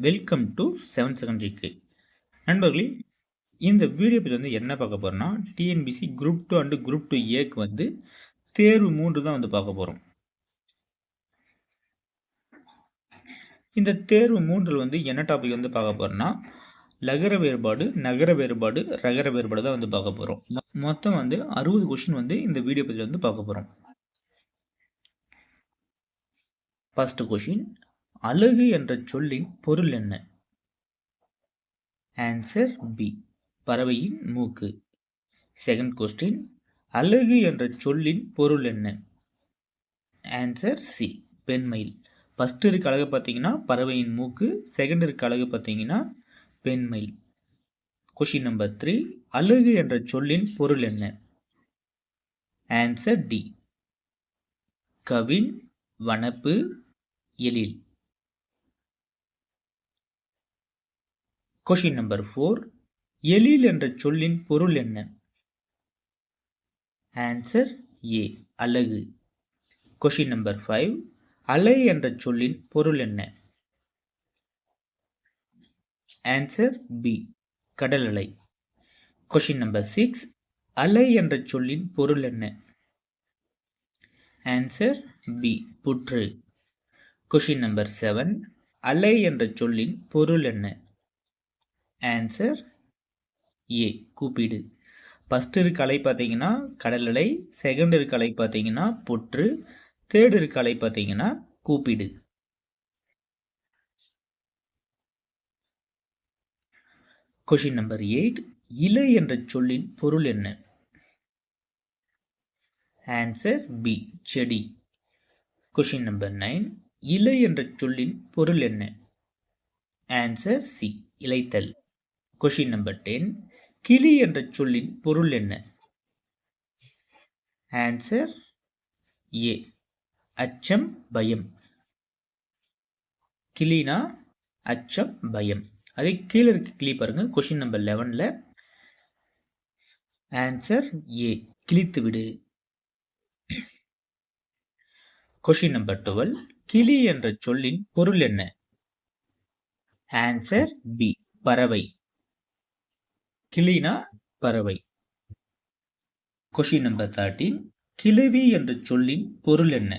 Welcome to 7th செகண்டரிக்கு. நண்பர்களே, இந்த video பதிவில் என்ன பார்க்க போகிறோம்னா, டிஎன்பிசி குரூப் 2 அண்ட் குரூப் 2ஏக்கு தேர்வு 3 தான் பார்க்க போகிறோம். இந்த தேர்வு 3 என்ன டாபிக் பார்க்க போகிறோம்னா, லகர வேறுபாடு, நகர வேறுபாடு, ரகர வேறுபாடு தான் பார்க்க போகிறோம். மொத்தம் 60 கொஸ்டின் இந்த வீடியோ பதிவில் பார்க்க போகிறோம். ஃபர்ஸ்ட் கொஸ்டின், அலகு என்ற சொல்லின் பொருள் என்ன? ஆன்சர் பி, பறவையின் மூக்கு. செகண்ட் கொஸ்டின், அலகு என்ற சொல்லின் பொருள் என்ன? Answer C, பெண்மயில். ஃபர்ஸ்ட் இருக்க அழகு பார்த்தீங்கன்னா பறவையின் மூக்கு, செகண்ட் இருக்க அழகு பார்த்தீங்கன்னா பெண்மயில். கொஸ்டின் நம்பர் 3, அலகு என்ற சொல்லின் பொருள் என்ன? ஆன்சர் டி, கவின், வனப்பு, எழில். கொஸ்டின் நம்பர் 4, எழில் என்ற சொல்லின் பொருள் என்ன? ஆன்சர் ஏ, அலகு. கொஸ்டின் நம்பர் 5, அலை என்ற சொல்லின் பொருள் என்ன? ஆன்சர் பி, கடல் அலை. கொஸ்டின் நம்பர் 6, அலை என்ற சொல்லின் பொருள் என்ன? ஆன்சர் பி, புற்று. கொஸ்டின் நம்பர் 7, அலை என்ற சொல்லின் பொருள் என்ன? ஆன்சர் ஏ, கூப்பிடு. ஃபர்ஸ்ட் இருக்க அலை பார்த்தீங்கன்னா கடல் அலை, செகண்ட் இருக்க அலை பார்த்தீங்கன்னா புற்று, தேர்ட் இருக்க அலை பார்த்தீங்கன்னா கூப்பிடு. கொஸ்டின் நம்பர் 8, இலை என்ற சொல்லின் பொருள் என்ன? ஆன்சர் பி, செடி. கொஸ்டின் நம்பர் 9, இலை என்ற சொல்லின் பொருள் என்ன? ஆன்சர் சி, இலைத்தல். கொஸ்டின் நம்பர் 10, கிளி என்ற சொல்லின் பொருள் என்ன? ஆன்சர் ஏ, அச்சம், பயம். கிளினா அச்சம், பயம். அதே கீழே இருக்க கிளி பாருங்க, கொஸ்டின் நம்பர் 11ல. ஆன்சர் ஏ, கிழித்து விடு. கொஸ்டின் நம்பர் 12, கிளி என்ற சொல்லின் பொருள் என்ன? ஆன்சர் பி, பறவை. கிளினா பறவை. கொஸ்டின் நம்பர் 13, கிழவி என்ற சொல்லின் பொருள் என்ன?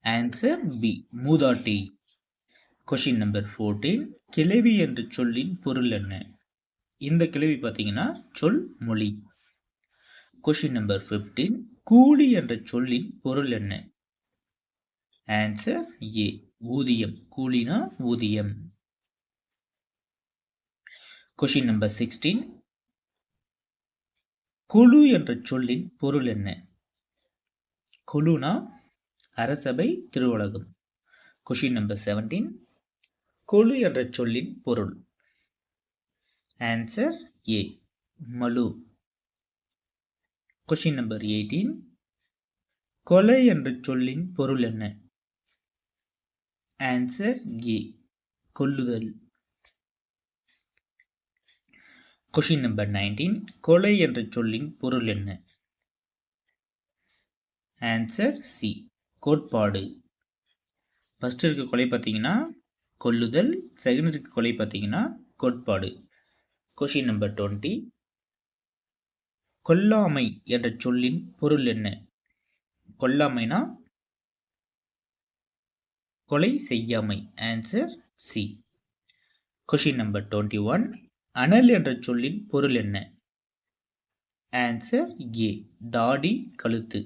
ஆன்சர் பி, மூதாட்டி. கொஸ்டின் நம்பர் 14, கிழவி என்ற சொல்லின் பொருள் என்ன? இந்த கிழவி பார்த்தீங்கன்னா சொல், மொழி. கொஸ்டின் நம்பர் 15, கூலி என்ற சொல்லின் பொருள் என்ன? ஆன்சர் ஏ, ஊதியம். கூலினா ஊதியம். கொஸ்டின் நம்பர் 16, குழு என்ற சொல்லின் பொருள் என்ன? குழுனா அரசபை, திருவுலகம். கொஸ்டின் நம்பர் 17, குழு என்ற சொல்லின் பொருள். ஆன்சர் ஏ, மலு. கொஸ்டின் நம்பர் 18, கொலை என்ற சொல்லின் பொருள் என்ன? ஆன்சர் ஏ, கொல்லுதல். கொஸ்டின் நம்பர் 19, கொலை என்ற சொல்லின் பொருள் என்ன? ஆன்சர் சி, கோட்பாடு. ஃபர்ஸ்ட் இருக்க கொலை பார்த்தீங்கன்னா கொல்லுதல், செகண்ட் இருக்க கொலை பார்த்தீங்கன்னா கோட்பாடு. கொஸ்டின் நம்பர் 20, கொல்லாமை என்ற சொல்லின் பொருள் என்ன? கொல்லாமைனா கொலை செய்யாமை. Answer C. கொஸ்டின் நம்பர் 21, அனல் என்ற சொல்லின் பொருள் என்ன? ஆன்சர் ஏ, தாடி, கழுத்து.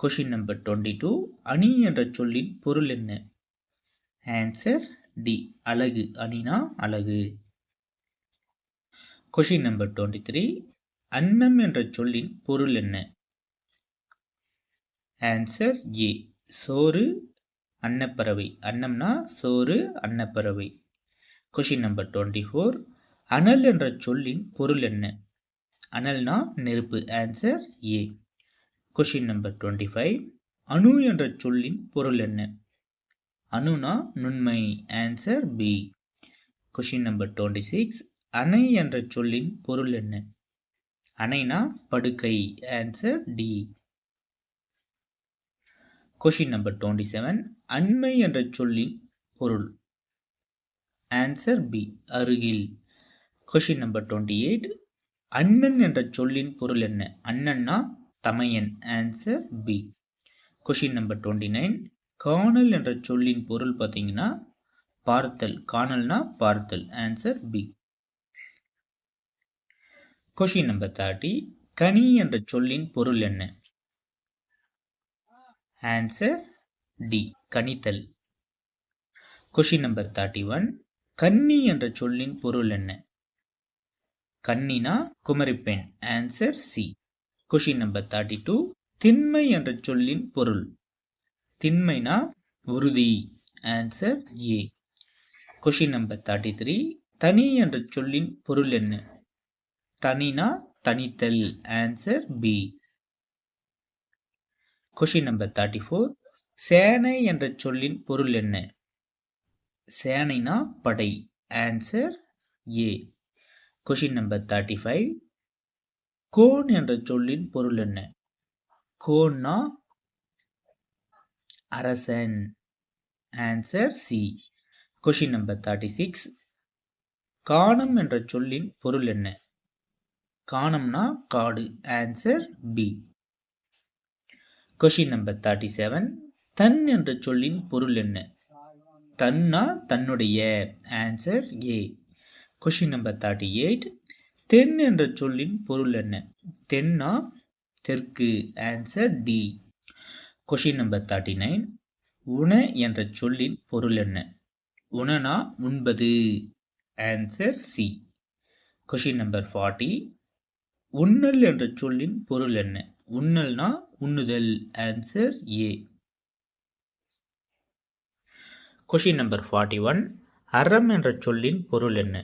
கொஸ்டின் நம்பர் 22, அணி என்ற சொல்லின் பொருள் என்ன? ஆன்சர் டி, அழகு. அணினா அழகு. கொஸ்டின் நம்பர் 23, அன்னம் என்ற சொல்லின் பொருள் என்ன? ஆன்சர் ஏ, சோறு, அன்னப்பறவை. அன்னம்னா சோறு, அன்னப்பறவை. கொஸ்டின் நம்பர் 24, அனல் என்ற சொல்லின் பொருள் என்ன? அனல்னா நெருப்பு. Answer A. கொஸ்டின் நம்பர் 25, அணு என்ற சொல்லின் பொருள் என்ன? அணுனா நுண்மை. Answer B. கொஸ்டின் நம்பர் 26, அணை என்ற சொல்லின் பொருள் என்ன? அணைனா படுக்கை. Answer D. கொஸ்டின் நம்பர் 27, அண்மை என்ற சொல்லின் பொருள். ஆன்சர் பி, அருகில். Question number 28. அண்ணன் என்ற சொல்லின் பொருள் என்ன? அண்ணன்னா தமையன். Answer B. Question number 29. காணல் என்ற சொல்லின் பொருள் பார்த்தீங்கன்னா பார்த்தல். காணல்னா பார்த்தல். Answer B. Question number 30. கனி என்ற சொல்லின் பொருள் என்ன? ஆன்சர் டி, கனித்தல். Question number 31. கன்னி என்ற சொல்லின் பொருள் என்ன? கன்னினா குமரிப்பெண். Answer C. Question number 32. திண்மை என்ற சொல்லின் பொருள். திண்மைனா உறுதி. Answer A. Question number 33. தனி என்ற சொல்லின் பொருள் என்ன? தனினா தனித்தல். Answer B. Question number 34. சேனை என்ற சொல்லின் பொருள் என்ன? சேனைனா படை. Answer A. Question number 35. கோன் என்ற சொல்லின் பொருள் என்ன? கோன்னா அரசன். Answer C. Question number 36. காணம் என்ற சொல்லின் பொருள் என்ன? காணம்னா காடு. Answer B. Question number 37. தன் என்ற சொல்லின் பொருள் என்ன? தன்னா தன்னுடைய. Answer A. Question number 38. தென் என்ற சொல்லின் பொருள் என்ன? தென்னா தெற்கு. Answer D. Question number 39. உண என்ற சொல்லின் பொருள் என்ன? உணனா உண்பது. Answer C. Question number 40. உண்ணல் என்ற சொல்லின் பொருள் என்ன? உண்ணல்னா உண்ணுதல். Answer A. Question number 41. அறம் என்ற சொல்லின் பொருள் என்ன?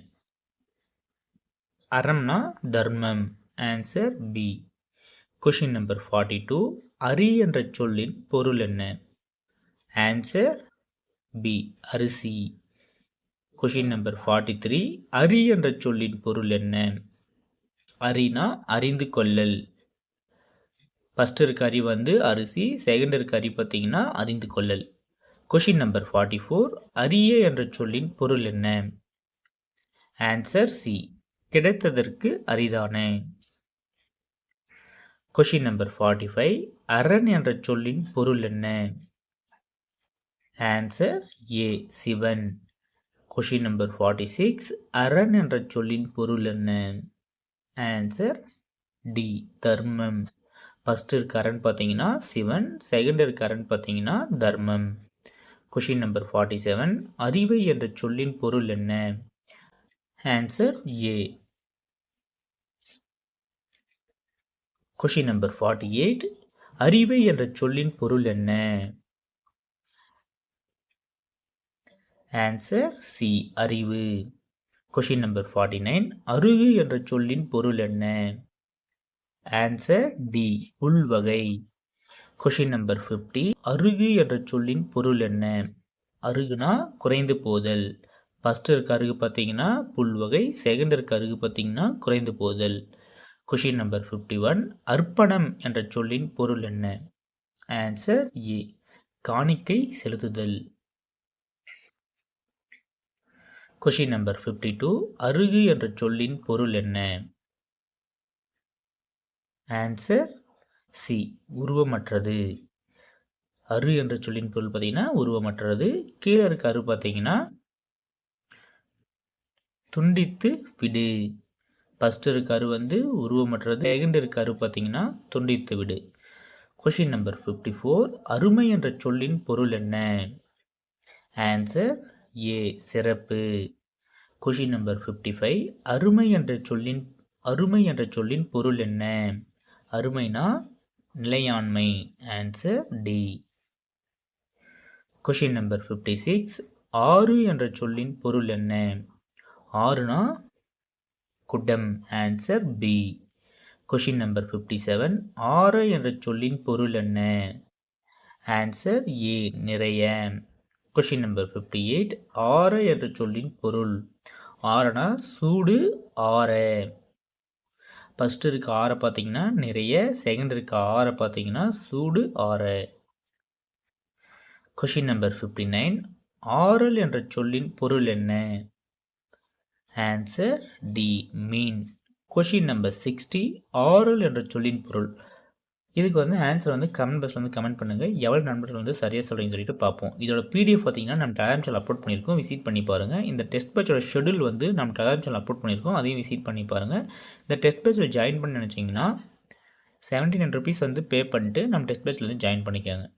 அறம்னா தர்மம். Answer B. Question number 42. அரி என்ற சொல்லின் பொருள் என்ன? ஆன்சர் பி, அரிசி. Question number 43. அரி என்ற சொல்லின் பொருள் என்ன? அரினா அறிந்து கொள்ளல். ஃபர்ஸ்ட் இருக்க அரி அரிசி, செகண்ட் இருக்க அரி பார்த்தீங்கன்னா அறிந்து கொள்ளல். Question number 44. அரிய என்ற சொல்லின் பொருள் என்ன? ஆன்சர் சி, கிடைத்ததற்கு அரிதான. Question number 45. அரண் என்ற சொல்லின் பொருள் என்ன? ஆன்சர் ஏ, சிவன். Question number 46. அரண் என்ற சொல்லின் பொருள் என்ன? ஆன்சர் டி, தர்மம். ஃபர்ஸ்ட் இருக்க அரண் பார்த்தீங்கன்னா சிவன், செகண்ட் இருக்க அரண் பார்த்தீங்கன்னா தர்மம். Question number 47. அறிவை என்ற சொல்லின் பொருள் என்ன? Answer A. Question number 48. அறிவை என்ற சொல்லின் பொருள் என்ன? ஆன்சர் சி, அறிவு. Question number 49. அருகு என்ற சொல்லின் பொருள் என்ன? ஆன்சர் டி, புல்வகை. Question number 50. அருகு என்ற சொல்லின் பொருள் என்ன? அருகுனா குறைந்து போதல். ஃபர்ஸ்ட் இருக்க அருகு பார்த்தீங்கன்னா புல்வகை, செகண்ட் இருக்க அருகு பார்த்தீங்கன்னா குறைந்து போதல். Question number 51. அர்ப்பணம் என்ற சொல்லின் பொருள் என்ன? ஆன்சர் ஏ, காணிக்கை செலுத்துதல். Question number 52. அருகு என்ற சொல்லின் பொருள் என்ன? ஆன்சர் சி, உருவமற்றது. அரு என்ற சொல்லின் பொருள் பார்த்தீங்கன்னா உருவமற்றது. கீழே இருக்க அரு பார்த்தீங்கன்னா துண்டித்து விடு. ஃபர்ஸ்ட் இருக்க அரு உருவமற்றது, செகண்ட் இருக்க அரு பார்த்தீங்கன்னா துண்டித்து விடு. Question number 54. அருமை என்ற சொல்லின் பொருள் என்ன? ஆன்சர் ஏ, சிறப்பு. Question number 55. அருமை என்ற சொல்லின் பொருள் என்ன? அருமைனா நிலையாண்மை. Answer D. Question number 56. ஆறு என்ற சொல்லின் பொருள் என்ன? ஆறுனா குடம். Answer B. Question number 57. ஆறு என்ற சொல்லின் பொருள் என்ன? ஆன்சர் ஏ, நிறைய. Question number 58. ஆறு என்ற சொல்லின் பொருள். ஆறுனா சூடு, ஆற. ஃபர்ஸ்ட் இருக்க ஆறை பார்த்தீங்கன்னா நிறைய, செகண்ட் இருக்க ஆறை பார்த்தீங்கன்னா சூடு, ஆற. Question number 59. ஆறல் என்ற சொல்லின் பொருள் என்ன? ஆன்சர் டி, மீன். கொஷின் நம்பர் 60, ஆறல் என்ற சொல்லின் பொருள். இதுக்கு ஆன்சர் கமெண்ட் பாக்ஸில் கமெண்ட் பண்ணுங்கள். எவ்வளோ நண்பர்கள் சரியாக சொல்கிறீங்கன்னு சொல்லிட்டு பார்ப்போம். இதோட பிடிஎஃப் பார்த்தீங்கன்னா நம்ம டெலிகிராம் சேனல் அப்லோட் பண்ணியிருக்கோம், விசிட் பண்ணி பாருங்கள். இந்த டெஸ்ட் பேட்சோட ஷெடியூல் நம்ம டெலிகிராம் சேனல் அப்லோட் பண்ணியிருக்கோம், அதையும் விசிட் பண்ணி பாருங்கள். இந்த டெஸ்ட் பேட்சில் ஜாயின் பண்ண நினச்சிங்கன்னா 79 rupees பே பண்ணிட்டு நம்ம டெஸ்ட் பேட்சில் ஜாயின் பண்ணிக்கோங்க.